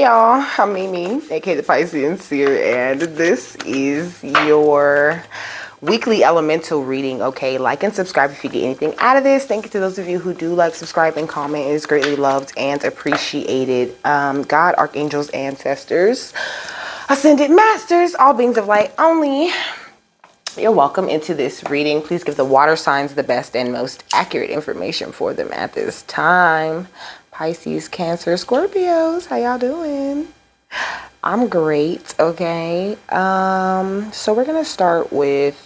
Hey y'all, I'm Mimi, aka the Piscean Seer, and this is your weekly elemental reading. Okay, like and subscribe if you get anything out of this. Thank you to those of you who do like, subscribe, and comment. It is greatly loved and appreciated. God, archangels, ancestors, ascended masters, all beings of light only. You're welcome into this reading. Please give the water signs the best and most accurate information for them at this time. Pisces, Cancer, Scorpios, how y'all doing? I'm great, okay. So we're gonna start with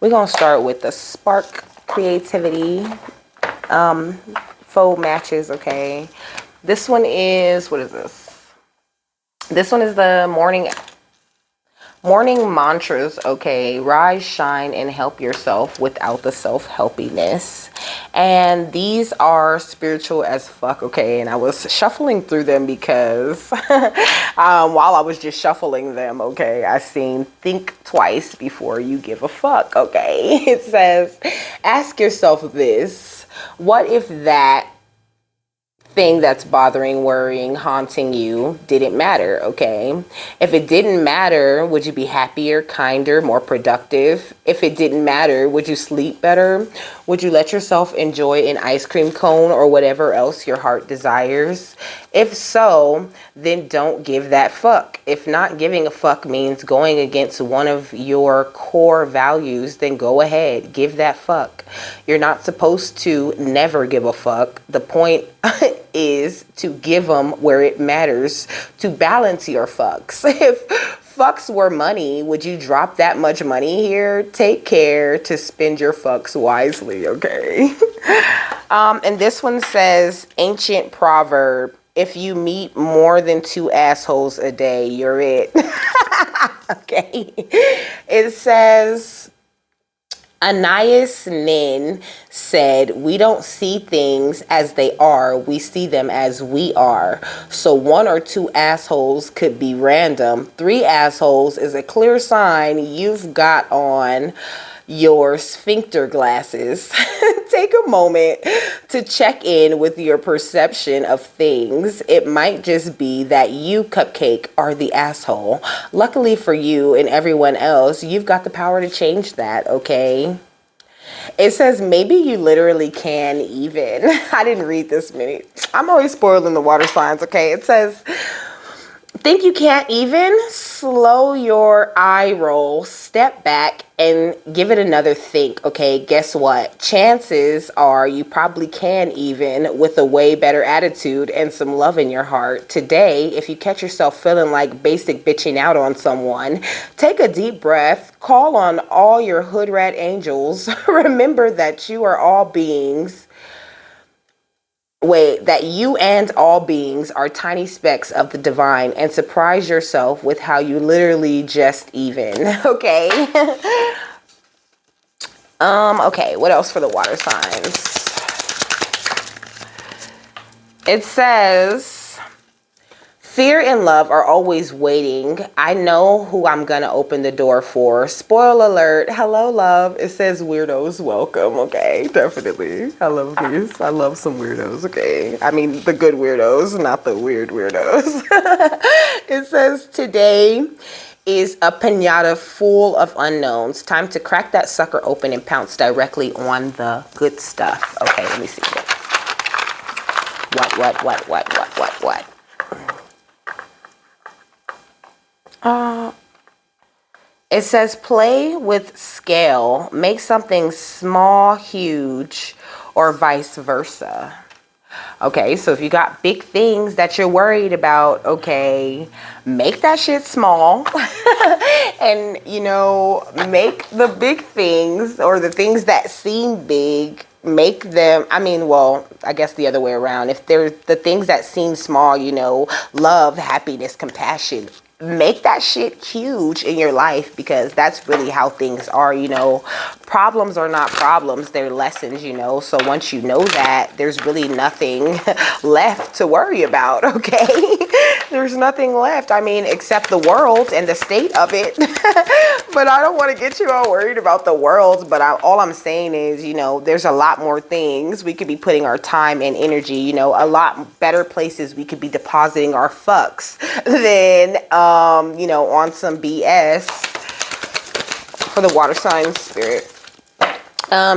the spark creativity, faux matches, okay. This one is, what is this? This one is the morning mantras, okay. Rise, shine, and help yourself without the self-helpiness. And these are spiritual as fuck, okay. And I was shuffling through them because while I was just shuffling them, okay, I seen think twice before you give a fuck, okay. It says, ask yourself this: what if that thing that's bothering, worrying, haunting you didn't matter, okay? If it didn't matter, would you be happier, kinder, more productive? If it didn't matter, would you sleep better? Would you let yourself enjoy an ice cream cone or whatever else your heart desires? If so, then don't give that fuck. If not giving a fuck means going against one of your core values, then go ahead, give that fuck. You're not supposed to never give a fuck. The point is to give them where it matters, to balance your fucks. If fucks were money, would you drop that much money here? Take care to spend your fucks wisely, okay? And this one says, ancient proverb: if you meet more than 2 assholes a day, you're it. Okay. It says, Anais Nin said, we don't see things as they are, we see them as we are. So 1 or 2 assholes could be random. 3 assholes is a clear sign you've got on your sphincter glasses. Take a moment to check in with your perception of things. It might just be that you, Cupcake, are the asshole. Luckily for you and everyone else, you've got the power to change that, okay? It says maybe you literally can even. I didn't read this many. I'm always spoiling the water signs, okay? It says, think you can't even? Slow your eye roll, step back, and give it another think, okay? Guess what? Chances are you probably can even, with a way better attitude and some love in your heart. Today, if you catch yourself feeling like basic bitching out on someone, take a deep breath, call on all your hood rat angels. Remember that you are all beings. That you and all beings are tiny specks of the divine, and surprise yourself with how you literally just even, okay? Okay, what else for the water signs? It says, fear and love are always waiting. I know who I'm gonna open the door for. Spoiler alert. Hello, love. It says weirdos welcome. Okay, definitely. I love these. I love some weirdos. Okay. I mean, the good weirdos, not the weird weirdos. It says today is a piñata full of unknowns. Time to crack that sucker open and pounce directly on the good stuff. Okay, let me see. What? It says play with scale, make something small huge, or vice versa. Okay, so if you got big things that you're worried about, okay, make that shit small. And, you know, make the big things, or the things that seem big, make them, I mean, well, I guess the other way around. If they're the things that seem small, you know, love, happiness, compassion, make that shit huge in your life, because that's really how things are, you know. problems are not problems, they're lessons, you know. So once you know that, there's really nothing left to worry about, okay? There's nothing left, I mean, except the world and the state of it. But I don't want to get you all worried about the world, but all I'm saying is, you know, there's a lot more things we could be putting our time and energy, you know, a lot better places we could be depositing our fucks than, you know, on some BS. For the water sign spirit,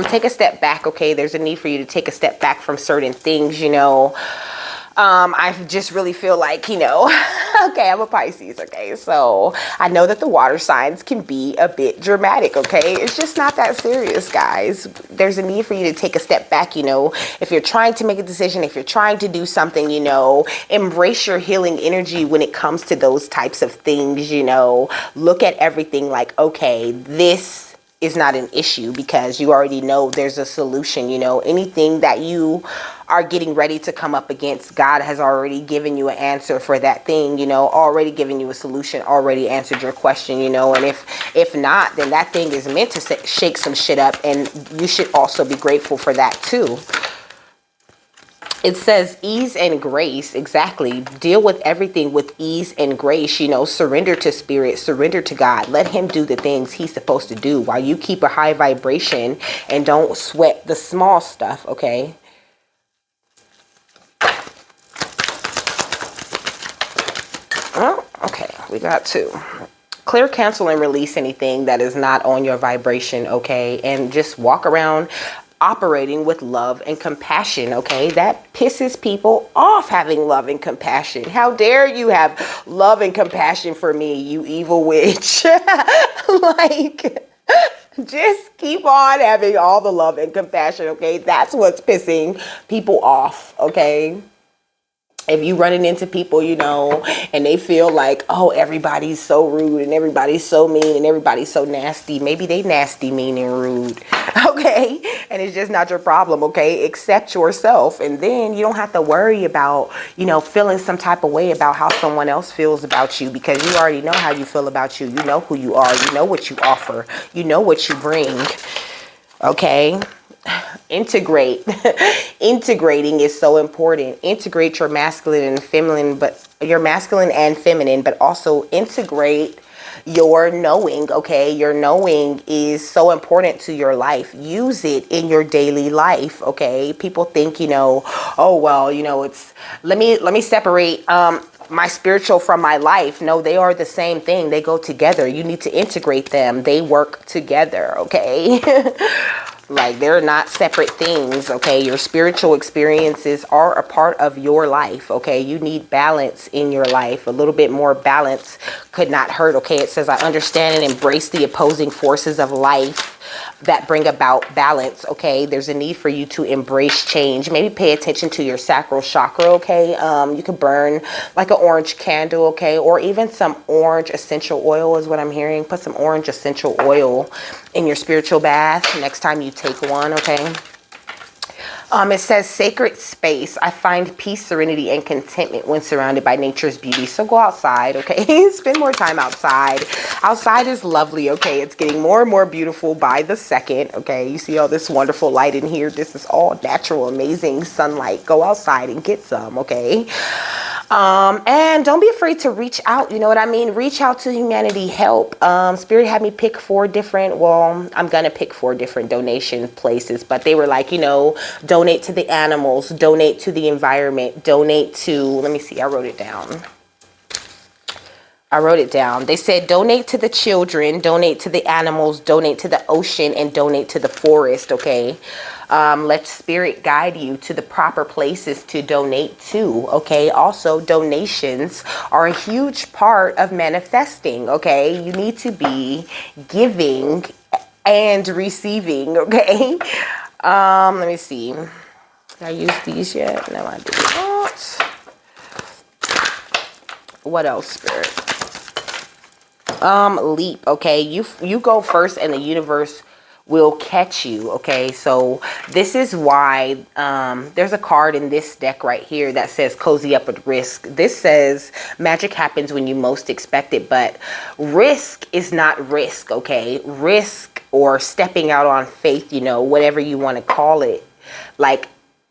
take a step back, okay? There's a need for you to take a step back from certain things, you know. I just really feel like, you know, okay, I'm a Pisces, okay? So I know that the water signs can be a bit dramatic, okay? It's just not that serious, guys. There's a need for you to take a step back, you know. If you're trying to make a decision, if you're trying to do something, you know, embrace your healing energy when it comes to those types of things, you know. Look at everything like, okay, this is not an issue because you already know there's a solution, you know. Anything that you are getting ready to come up against, God has already given you an answer for that thing, you know, already given you a solution, already answered your question, you know. And if not, then that thing is meant to shake some shit up, and you should also be grateful for that too. It says ease and grace. Exactly. Deal with everything with ease and grace. You know, surrender to spirit, surrender to God. Let him do the things he's supposed to do while you keep a high vibration and don't sweat the small stuff, okay? Oh, okay. We got two. Clear, cancel, and release anything that is not on your vibration, okay? And just walk around operating with love and compassion, okay? That pisses people off, having love and compassion. How dare you have love and compassion for me, you evil witch? Like, just keep on having all the love and compassion, okay? That's what's pissing people off, okay? If you running into people, you know, and they feel like, oh, everybody's so rude and everybody's so mean and everybody's so nasty. Maybe they nasty, mean, and rude, okay? And it's just not your problem, okay? Accept yourself, and then you don't have to worry about, you know, feeling some type of way about how someone else feels about you, because you already know how you feel about you. You know who you are. You know what you offer. You know what you bring, okay? Integrate. Integrating is so important. Integrate your masculine and feminine, but your masculine and feminine, but also integrate your knowing, okay? Your knowing is so important to your life. Use it in your daily life, okay? People think, you know, oh, well, you know, it's, let me separate my spiritual from my life. No, they are the same thing. They go together. You need to integrate them. They work together, okay? Like, they're not separate things, okay? Your spiritual experiences are a part of your life, okay? You need balance in your life. A little bit more balance could not hurt, okay? It says, I understand and embrace the opposing forces of life that bring about balance, okay? There's a need for you to embrace change. Maybe pay attention to your sacral chakra, okay? You could burn like an orange candle, okay? Or even some orange essential oil is what I'm hearing. Put some orange essential oil in your spiritual bath next time you take one, okay? It says sacred space. I find peace, serenity, and contentment when surrounded by nature's beauty. So go outside, okay? Spend more time outside. Outside is lovely, okay? It's getting more and more beautiful by the second, okay? You see all this wonderful light in here. This is all natural, amazing sunlight. Go outside and get some, okay? And don't be afraid to reach out. You know what I mean? Reach out to humanity. Help. Spirit had me pick 4 different, well, I'm going to pick 4 different donation places, but they were like, you know, donate to the animals, donate to the environment, donate to, let me see, I wrote it down. They said donate to the children, donate to the animals, donate to the ocean, and donate to the forest, okay? Let spirit guide you to the proper places to donate to, okay? Also, donations are a huge part of manifesting, okay? You need to be giving and receiving, okay? Let me see. Did I use these yet? No, I did not. What else, spirit? Leap, okay? You go first and the universe will catch you, okay? So this is why there's a card in this deck right here that says cozy up with risk. This says magic happens when you most expect it, but risk is not risk, okay? Risk or stepping out on faith, you know, whatever you want to call it. Like,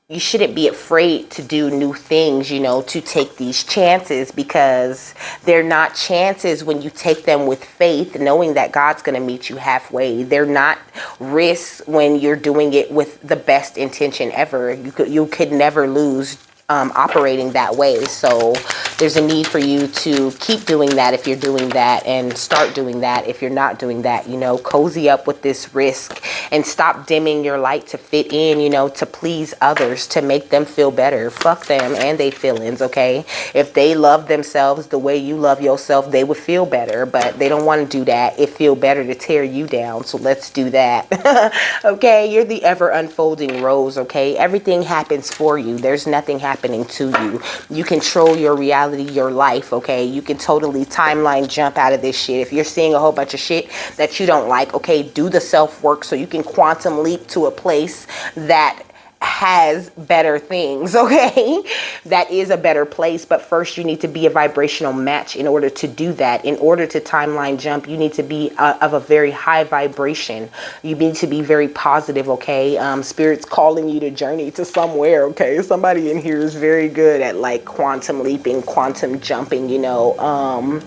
you shouldn't be afraid to do new things, you know, to take these chances, because they're not chances when you take them with faith, knowing that God's going to meet you halfway. They're not risks when you're doing it with the best intention ever. You could never lose operating that way. So there's a need for you to keep doing that if you're doing that, and start doing that if you're not doing that. You know, cozy up with this risk and stop dimming your light to fit in, you know, to please others, to make them feel better. Fuck them and they feelings, okay? If they love themselves the way you love yourself, they would feel better, but they don't want to do that. It feel better to tear you down, so let's do that. Okay, you're the ever unfolding rose, okay? Everything happens for you. There's nothing happening to you. You control your reality, your life, okay? You can totally timeline jump out of this shit. If you're seeing a whole bunch of shit that you don't like, okay, do the self-work so you can quantum leap to a place that has better things, okay? That is a better place. But first you need to be a vibrational match in order to do that. In order to timeline jump, you need to be of a very high vibration. You need to be very positive, okay? Spirit's calling you to journey to somewhere, okay? Somebody in here is very good at like quantum leaping, quantum jumping, you know,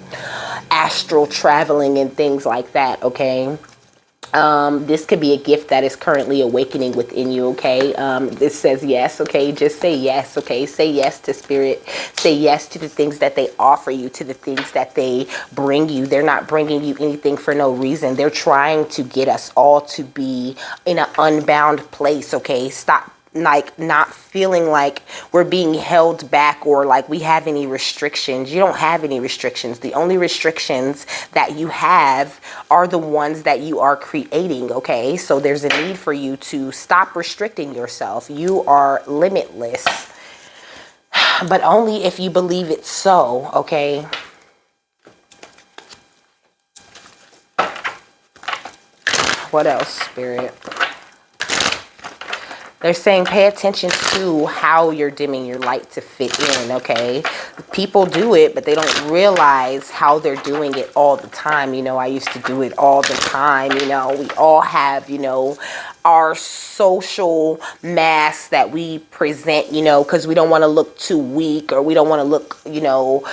astral traveling and things like that, okay? This could be a gift that is currently awakening within you, okay? This says yes, okay? Just say yes, okay? Say yes to spirit. Say yes to the things that they offer you, to the things that they bring you. They're not bringing you anything for no reason. They're trying to get us all to be in an unbound place, okay? Stop like not feeling like we're being held back or like we have any restrictions. You don't have any restrictions. The only restrictions that you have are the ones that you are creating, okay? So there's a need for you to stop restricting yourself. You are limitless, but only if you believe it's so, okay? What else, Spirit? They're saying pay attention to how you're dimming your light to fit in, okay? People do it, but they don't realize how they're doing it all the time. You know, I used to do it all the time. You know, we all have, you know, our social masks that we present, you know, because we don't want to look too weak, or we don't want to look, you know,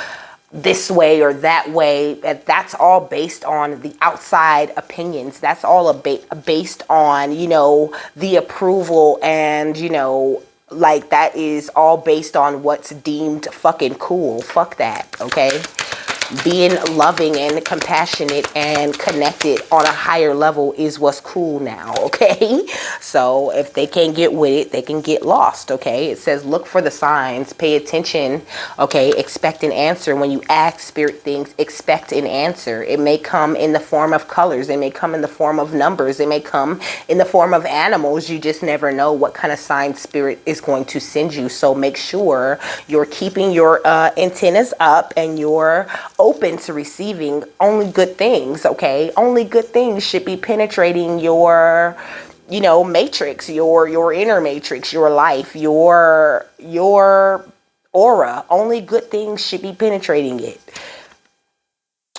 this way or that way. That's all based on the outside opinions. That's all based on, you know, the approval, and, you know, like that is all based on what's deemed fucking cool. Fuck that, okay? Being loving and compassionate and connected on a higher level is what's cool now, okay? So if they can't get with it, they can get lost, okay? It says look for the signs, pay attention, okay? Expect an answer. When you ask spirit things, expect an answer. It may come in the form of colors. It may come in the form of numbers. It may come in the form of animals. You just never know what kind of sign spirit is going to send you. So make sure you're keeping your antennas up and you're open to receiving only good things, okay? Only good things should be penetrating your, you know, matrix, your inner matrix, your life, your aura. Only good things should be penetrating it.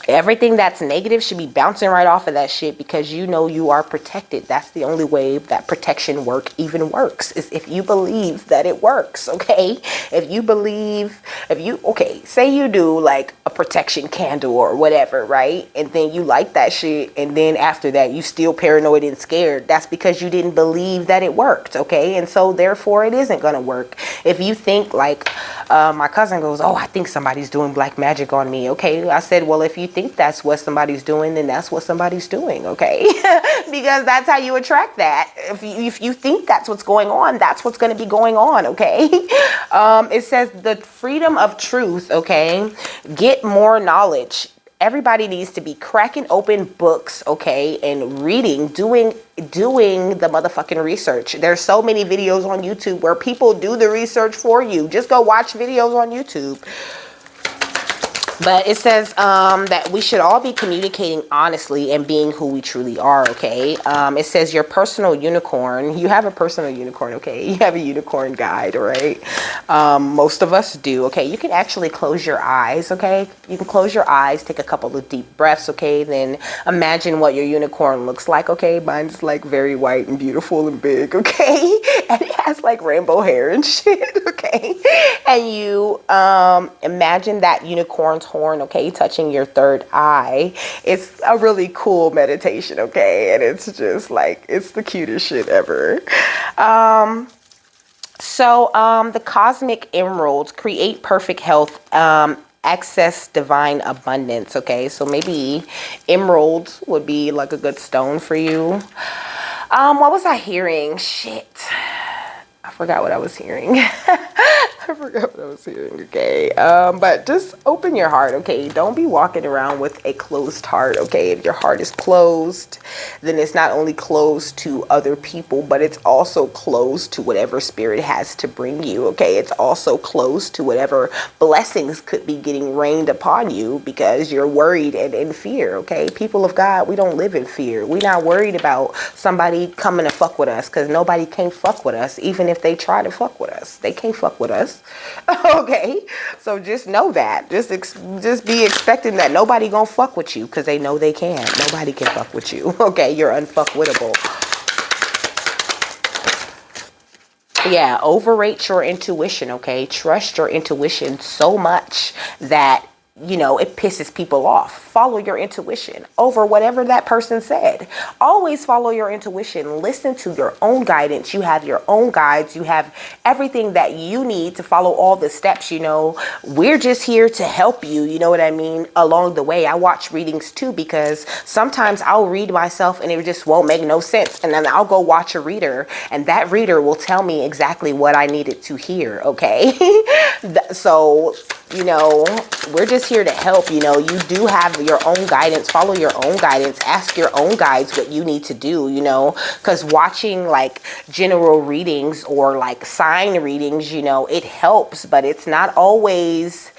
Everything that's negative should be bouncing right off of that shit, because you know you are protected. That's the only way that protection work even works, is if you believe that it works, okay? If you believe, okay, say you do like a protection candle or whatever, right? And then you like that shit, and then after that you still paranoid and scared. That's because you didn't believe that it worked, okay? And so therefore it isn't gonna work. If you think like, my cousin goes, oh, I think somebody's doing black magic on me, okay? I said, well, if you think that's what somebody's doing, then that's what somebody's doing, okay? Because that's how you attract that. If you think that's what's going on, that's what's going to be going on, okay? It says the freedom of truth, okay? Get more knowledge. Everybody needs to be cracking open books, okay, and reading, doing the motherfucking research. There's so many videos on YouTube where people do the research for you. Just go watch videos on YouTube. But it says that we should all be communicating honestly and being who we truly are, okay? It says your personal unicorn. You have a personal unicorn, okay? You have a unicorn guide, right? Most of us do, okay? You can actually close your eyes, okay? You can close your eyes, take a couple of deep breaths, okay? Then imagine what your unicorn looks like, okay? Mine's like very white and beautiful and big, okay? And it has like rainbow hair and shit, okay? And you imagine that unicorn's horn, okay, touching your third eye. It's a really cool meditation, okay? And it's just like, it's the cutest shit ever. The cosmic emeralds create perfect health, access divine abundance, okay? So maybe emeralds would be like a good stone for you. What was I hearing? Shit. I forgot what I was hearing. I forgot what I was hearing, okay? But just open your heart, okay? Don't be walking around with a closed heart, okay? If your heart is closed, then it's not only closed to other people, but it's also closed to whatever spirit has to bring you, okay? It's also closed to whatever blessings could be getting rained upon you because you're worried and in fear, okay? People of God, we don't live in fear. We're not worried about somebody coming to fuck with us because nobody can fuck with us, even if they try to fuck with us. They can't fuck with us. Okay, so just know that. Just be expecting that nobody gonna fuck with you because they know they can't. Nobody can fuck with you. Okay, you're unfuckwittable. Yeah, overrate your intuition, okay? Trust your intuition so much that, you know, it pisses people off. Follow your intuition over whatever that person said. Always follow your intuition. Listen to your own guidance. You have your own guides. You have everything that you need to follow all the steps, you know. We're just here to help you, you know what I mean, along the way. I watch readings too because sometimes I'll read myself and it just won't make no sense. And then I'll go watch a reader and that reader will tell me exactly what I needed to hear, okay? So, you know, we're just here to help. You know, you do have your own guidance. Follow your own guidance. Ask your own guides what you need to do, you know, because watching like general readings or like sign readings, you know, it helps, but it's not always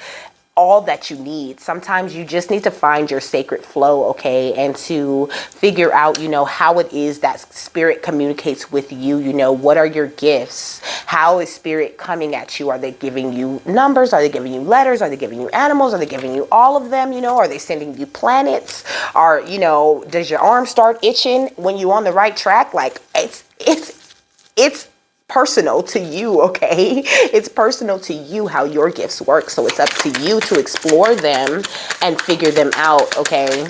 all that you need. Sometimes you just need to find your sacred flow, okay, and to figure out, you know, how it is that spirit communicates with you. You know, what are your gifts? How is spirit coming at you? Are they giving you numbers? Are they giving you letters? Are they giving you animals? Are they giving you all of them? You know, are they sending you planets? Or, you know, does your arm start itching when you're on the right track? Like it's personal to you, okay? It's personal to you how your gifts work. So it's up to you to explore them and figure them out, okay?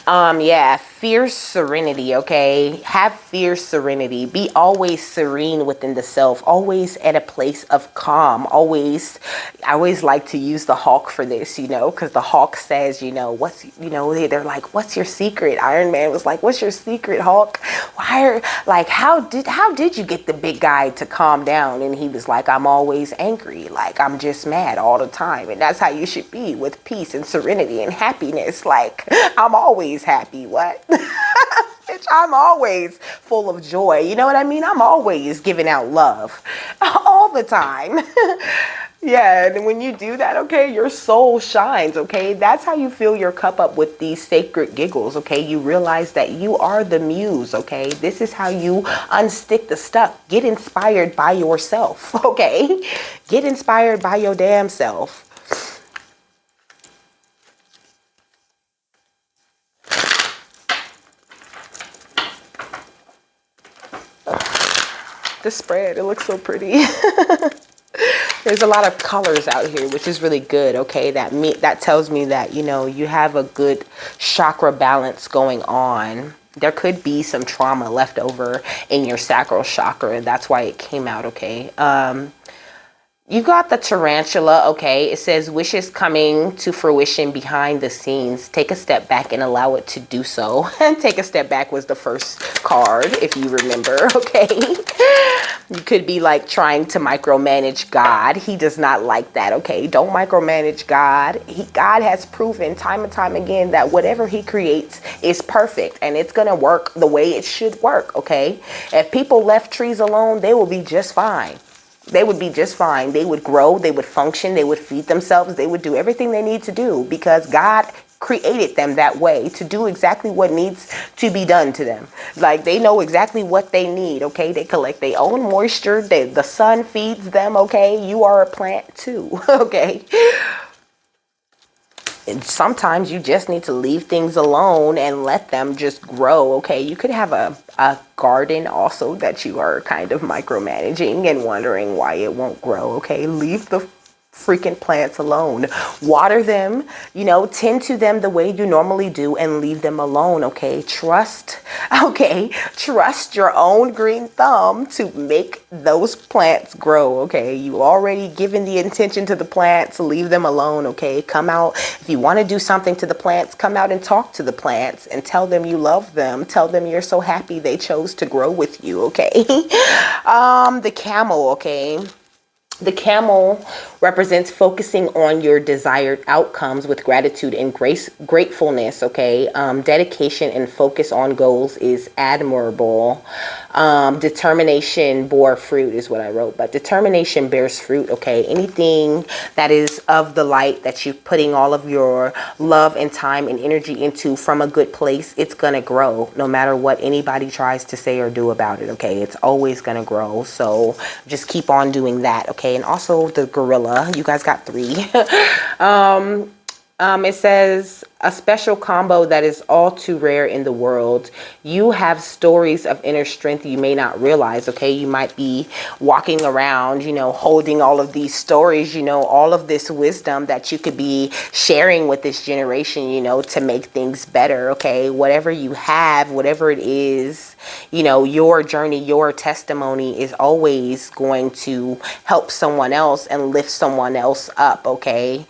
Yeah, fierce serenity, okay? Have fierce serenity. Be always serene within the self, always at a place of calm. I always like to use the Hulk for this, you know, because the Hulk says, you know, they're like, what's your secret? Iron Man was like, what's your secret, Hulk? How did you get the big guy to calm down? And he was like, I'm always angry. Like, I'm just mad all the time. And that's how you should be, with peace and serenity and happiness. Like, I'm always happy. What? Bitch, I'm always full of joy. You know what I mean? I'm always giving out love all the time. Yeah, and when you do that, okay, your soul shines, okay? That's how you fill your cup up with these sacred giggles, okay? You realize that you are the muse, okay? This is how you unstick the stuff. Get inspired by yourself, okay? Get inspired by your damn self. The spread, it looks so pretty. There's a lot of colors out here, which is really good, okay? That tells me that, you know, you have a good chakra balance going on. There could be some trauma left over in your sacral chakra, and that's why it came out, okay? You got the tarantula, okay? It says wishes coming to fruition behind the scenes. Take a step back and allow it to do so. And take a step back was the first card, if you remember, okay? You could be like trying to micromanage God. He does not like that, okay? Don't micromanage God. God has proven time and time again that whatever he creates is perfect and it's gonna work the way it should work, okay? If people left trees alone, they will be just fine. They would be just fine. They would grow, they would function, they would feed themselves, they would do everything they need to do because God created them that way to do exactly what needs to be done to them. Like, they know exactly what they need, okay? They collect their own moisture, the sun feeds them, okay? You are a plant too, okay? And sometimes you just need to leave things alone and let them just grow, okay? You could have a garden also that you are kind of micromanaging and wondering why it won't grow, okay? Leave the freaking plants alone. Water them, you know, tend to them the way you normally do and leave them alone, okay? Trust your own green thumb to make those plants grow, okay? You already given the intention to the plants, leave them alone, okay? Come out, if you want to do something to the plants, come out and talk to the plants and tell them you love them. Tell them you're so happy they chose to grow with you, okay? The camel, okay? The camel represents focusing on your desired outcomes with gratitude and gratefulness, okay? Dedication and focus on goals is admirable. Determination bore fruit is what I wrote, but determination bears fruit, okay? Anything that is of the light that you're putting all of your love and time and energy into from a good place, it's gonna grow no matter what anybody tries to say or do about it, okay? It's always gonna grow, so just keep on doing that, okay? And also the gorilla, you guys got 3. It says a special combo that is all too rare in the world. You have stories of inner strength you may not realize, okay? You might be walking around, you know, holding all of these stories, you know, all of this wisdom that you could be sharing with this generation, you know, to make things better, okay? Whatever you have, whatever it is, you know, your journey, your testimony is always going to help someone else and lift someone else up, okay?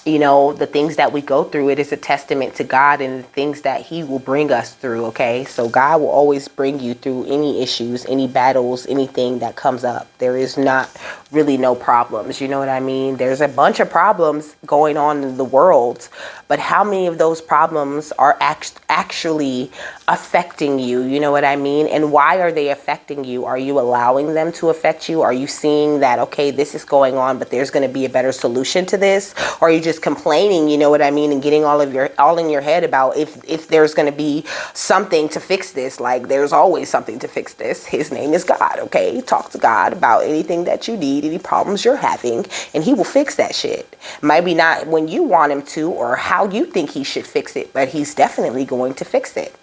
You know, the things that we go through, it is a testament to God and the things that he will bring us through, okay? So God will always bring you through any issues, any battles, anything that comes up. There is not really no problems, you know what I mean? There's a bunch of problems going on in the world, but how many of those problems are actually affecting you, you know what I mean? And why are they affecting you? Are you allowing them to affect you? Are you seeing that, okay, this is going on, but there's going to be a better solution to this? Or are you just complaining, you know what I mean, and getting all in your head about if there's going to be something to fix this? Like, there's always something to fix this. His name is God, okay? Talk to God about anything that you need, any problems you're having, and he will fix that shit. Maybe not when you want him to or how you think he should fix it, but he's definitely going to fix it.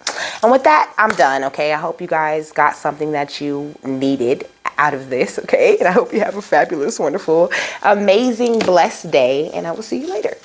And with that, I'm done, okay? I hope you guys got something that you needed out of this, okay? And I hope you have a fabulous, wonderful, amazing, blessed day, and I will see you later.